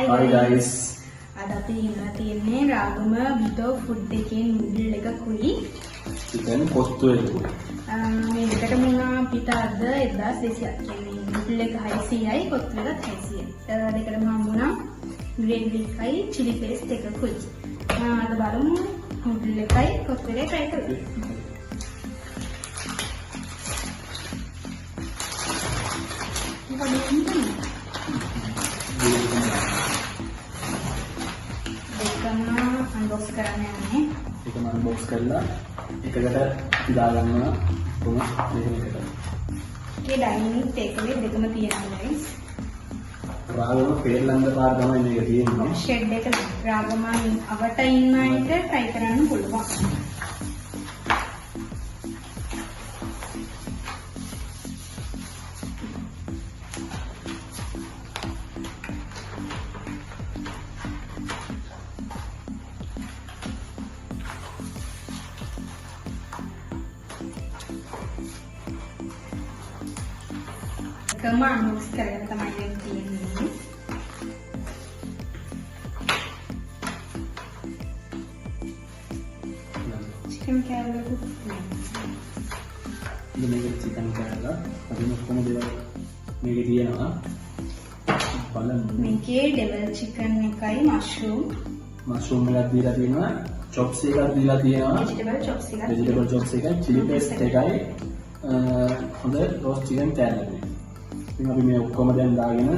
Hi guys. අද අපි ඉන්නවා තියෙන්නේ රාගම බිටෝ ෆුඩ් එකේ නූඩල් එකකුයි. Chicken කොත්තු එකකුයි. මේ දෙකටම වුණා අපිට අද 1200ක් කියන්නේ නූඩල් එක 600යි කොත්තු එකත් 600යි. දෙකටම හම්බුණා ග්‍රේවි එකයි chili paste එකකුයි. අද බලමු නූඩල් එකයි කොත්තු එකයි try කරමු. unbox කරන්න යන්නේ. ඒකම unbox කරලා එකකට අපි දාගන්නවා තුන දෙකකට. මේ ඩයිනින් ටේකවේ දෙකම තියෙනවා guys. රාගම පෙරලන්ද පාර තමයි මේක තියෙන්නේ. ෂෙඩ් එක රාගම අවට ඉන්න අයට try කරන්න පුළුවන්. Kema unbox කරගෙන තමයි දැන් තියෙන්නේ. chicken කෑල්ල මේක chicken කෑල්ල අපි මොකම දේවල් මේකේ තියෙනවා. බලමු. මේකේ devil chicken එකයි mushroom එකක් දීලා තියෙනවා. chops එකක් දීලා තියෙනවා. vegetable chops එකයි chili paste එකයි හොඳ roast chicken කෑල්ල. අපි මේ ඔක්කොම දැන් දාගෙන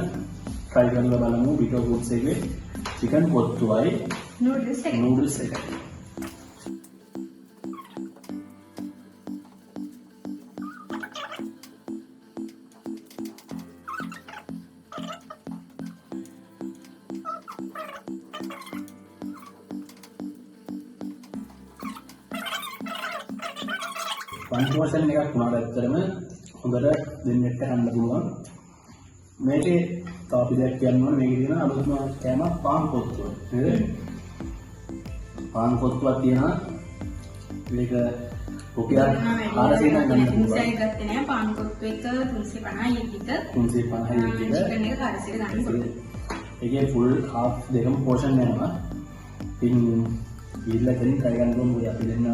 try කරලා බලමු බිටෝ ෆුඩ්ස් එකේ chicken කොත්තුවයි noodles එකයි. පන්තිවසන් එකක් වුණාට ඇත්තටම හොඳට දෙන්නෙක්ට ගන්න පුළුවන්. මේකේ තව අපි දෙයක් කියන්න ඕනේ. මේකේ තියෙන අලුත්ම කෑමක් පාන් කොත්තුව. නේද? පාන් කොත්තුවක් තියෙනවා. මේක රුපියල් 400 ක් ගන්න පුළුවන්. ඉන්සයිඩ් ගත්තේ නෑ පාන් කොත්තු එක 350යි එක. 350යි එක. chicken එක 400 ගන්න පුළුවන්. ඒකේ full half දෙකම portion යනවා. ඉතින් ඊළඟ දෙනින් try කරන්න ඕනේ. අපි දෙන්න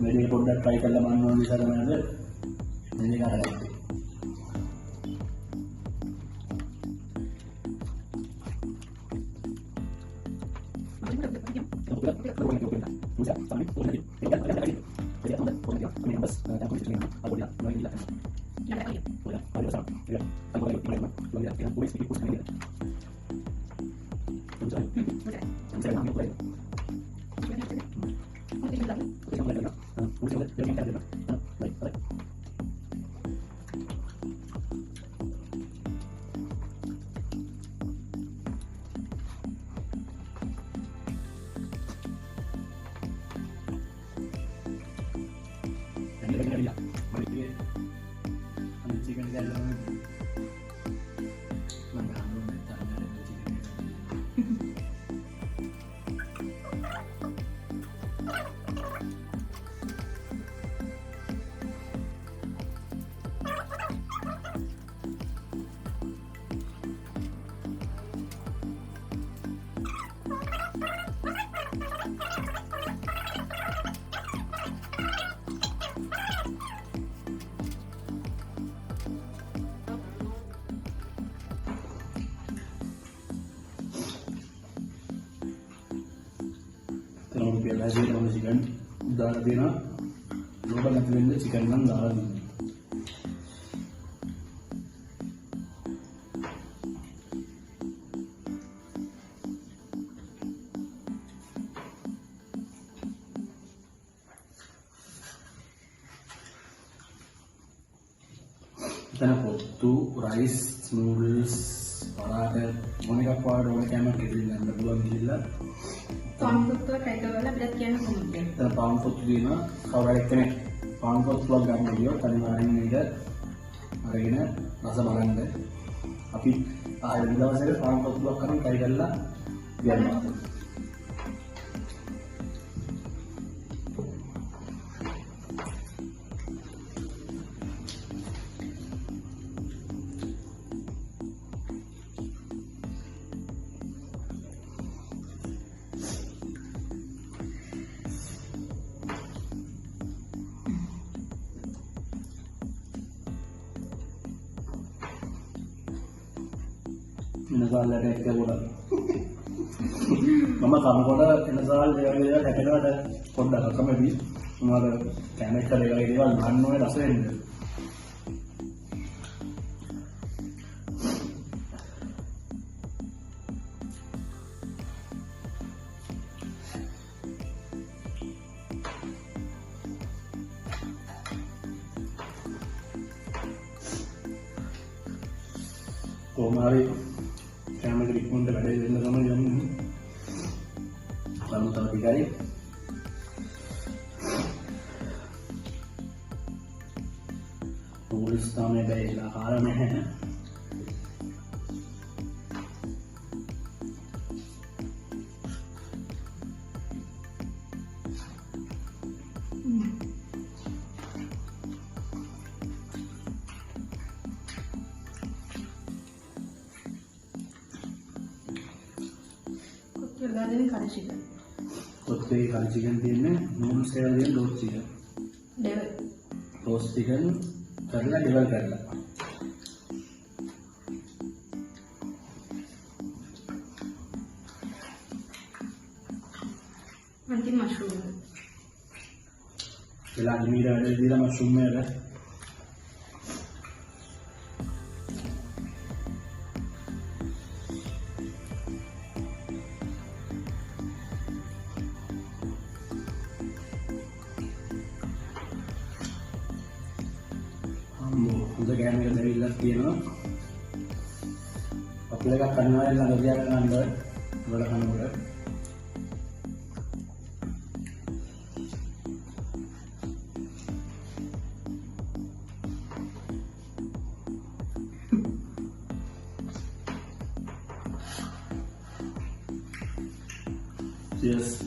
මේක පොඩ්ඩක් try කරලා බලන්න ඕනේ නිසා තමයි අද මේක අරගත්තේ. Terlalu biasa sih kalau chicken udah ada na, lupa nanti benda chicken kan dah ada. Kita pottu rice, noodles, paratha, මොනකක් පාඩ ඕන කැමක් ඉදිරියට ගන්න පුළුවන් කියලා. පාන් කොත්තුව try කරලා අපිට කියන්න කොහොමද? එතන පාන් කොත්තු දිනවා. කවුරු කෙනෙක් පාන් කොත්තුවක් ගන්න ගියොත් අනිවාර්යෙන් මේක අරගෙන රස බලන්න. අපි ආයෙත් දවසකට පාන් කොත්තුවක් කරන් try කරලා යනවා. එනසාල්ලට එක්ක ගොඩක් මම කනකොට එනසාල් දේවල් හැටෙනවට පොඩ්ඩක් අකමැති මොනවද කැමෙක්කල ඒ වගේ දේවල් ගන්න ඕනේ රස වෙන්න කොහොමහරි කැමරේට ඉක්මනට වැඩේ දෙන්න තමයි යන්නේ. අනුතව ටිකයි. පොලිස් තමයි බැරිලා කාර නැහැ. Regarding curry chicken. කොත්තේ curry chicken තියෙන්නේ noodles එකේ තියෙන roast chicken. Devil. roast chicken කරලා devil කරලා. Anti mushroom. එලා නිමීර වැඩ දීලා mushroom එක හොඳ ගෑම එක දැවිල්ලක් තියෙනවා අපල එකක් කන්නවා ළඟ තියාගෙන යන්න වල කනකොට yes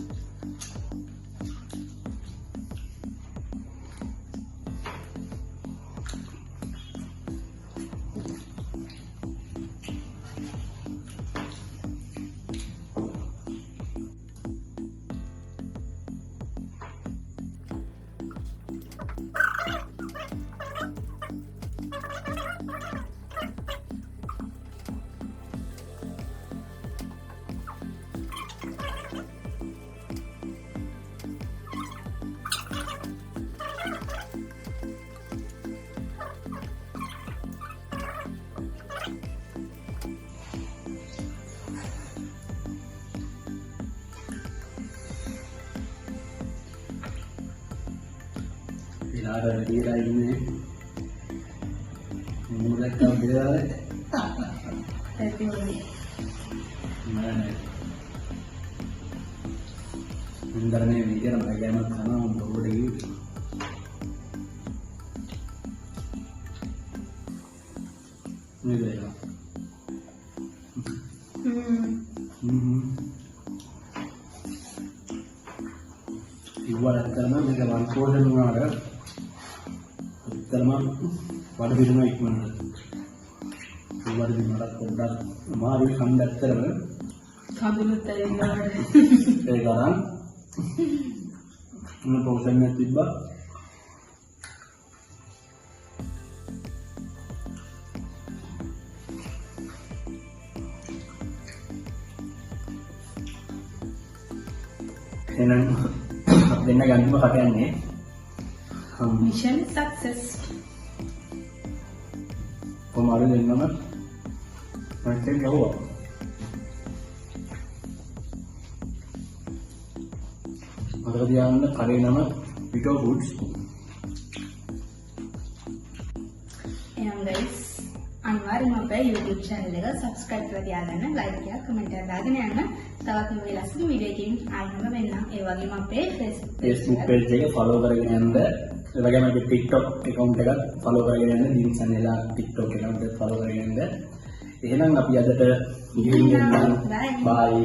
ඉලාර වැඩිලා ඉන්නේ මොනවද කරන්නේ Happy Holi. නෑ ඉන්දරනේ විදියට මම ගෑම කනවා බොඩේ නේද ඉවරක් කරන මේක වන් පෝෂන් වුණාට උත්තරම වඩ පිරුණා ඉක්මනට ඉවරදි මට පොඩ්ඩක් මාරු කන්දක්තරම කඳුළුත් ඇවිල්ලා ඒ ගණන් මොන පෝෂන් එකක් තිබ්බා එහෙනම් දෙන්න ගන්නම කට යන්නේ mission success. කොමාරු දෙන්නම මට ගහුවා මතක තියාගන්න කරේ නම Vito Foods එහෙනම් guys අනිවාර්යයෙන්ම අපේ YouTube channel එක subscribe කරලා තියාගන්න like එකක් comment එකක් දාගෙන යන්න තවත් මේ ලස්සන වීඩියෝ එකකින් ආයෙත් වෙන්නම් ඒ වගේම අපේ Facebook page එක follow කරගෙන යන්න ඒ වගේම අපේ TikTok account එකත් follow කරගෙන යන්න දින සන්නේලා TikTok account එක follow කරගෙන යන්න එහෙනම් අපි අදට ගිහින් යන්න bye